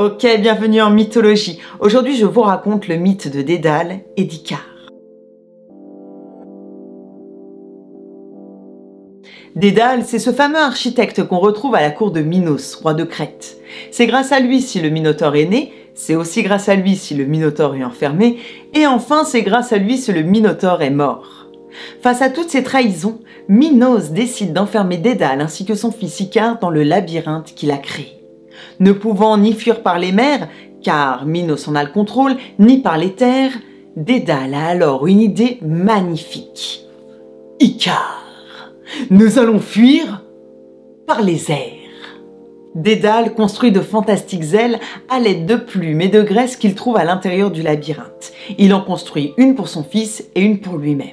Ok, bienvenue en mythologie. Aujourd'hui, je vous raconte le mythe de Dédale et d'Icare. Dédale, c'est ce fameux architecte qu'on retrouve à la cour de Minos, roi de Crète. C'est grâce à lui si le Minotaure est né, c'est aussi grâce à lui si le Minotaure est enfermé, et enfin c'est grâce à lui si le Minotaure est mort. Face à toutes ces trahisons, Minos décide d'enfermer Dédale ainsi que son fils Icare dans le labyrinthe qu'il a créé. Ne pouvant ni fuir par les mers, car Minos en a le contrôle, ni par les terres, Dédale a alors une idée magnifique. Icare, nous allons fuir par les airs. Dédale construit de fantastiques ailes à l'aide de plumes et de graisse qu'il trouve à l'intérieur du labyrinthe. Il en construit une pour son fils et une pour lui-même.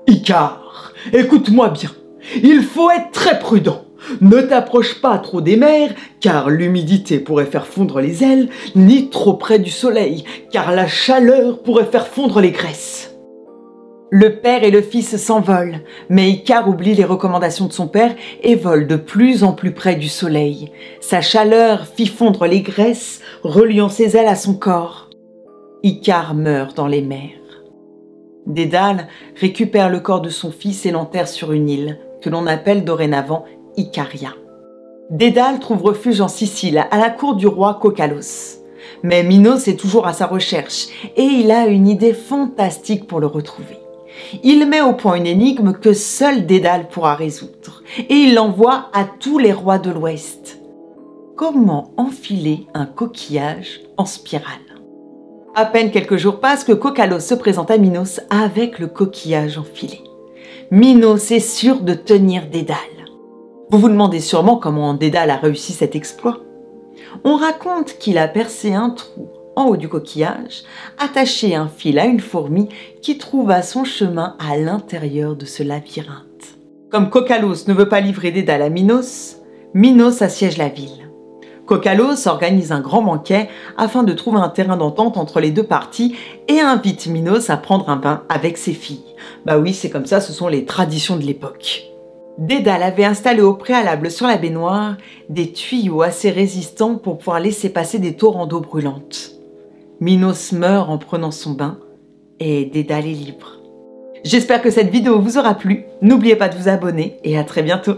Icare, écoute-moi bien, il faut être très prudent. Ne t'approche pas trop des mers, car l'humidité pourrait faire fondre les ailes, ni trop près du soleil, car la chaleur pourrait faire fondre les graisses. Le père et le fils s'envolent, mais Icare oublie les recommandations de son père et vole de plus en plus près du soleil. Sa chaleur fit fondre les graisses, reliant ses ailes à son corps. Icare meurt dans les mers. Dédale récupère le corps de son fils et l'enterre sur une île, que l'on appelle dorénavant Icaria. Dédale trouve refuge en Sicile, à la cour du roi Coccalos. Mais Minos est toujours à sa recherche et il a une idée fantastique pour le retrouver. Il met au point une énigme que seul Dédale pourra résoudre et il l'envoie à tous les rois de l'Ouest. Comment enfiler un coquillage en spirale? À peine quelques jours passent que Coccalos se présente à Minos avec le coquillage enfilé. Minos est sûr de tenir Dédale. Vous vous demandez sûrement comment Dédale a réussi cet exploit. On raconte qu'il a percé un trou en haut du coquillage, attaché un fil à une fourmi qui trouva son chemin à l'intérieur de ce labyrinthe. Comme Coccalos ne veut pas livrer Dédale à Minos, Minos assiège la ville. Coccalos organise un grand banquet afin de trouver un terrain d'entente entre les deux parties et invite Minos à prendre un bain avec ses filles. Bah oui, c'est comme ça, ce sont les traditions de l'époque. Dédale avait installé au préalable sur la baignoire des tuyaux assez résistants pour pouvoir laisser passer des torrents d'eau brûlante. Minos meurt en prenant son bain et Dédale est libre. J'espère que cette vidéo vous aura plu. N'oubliez pas de vous abonner et à très bientôt.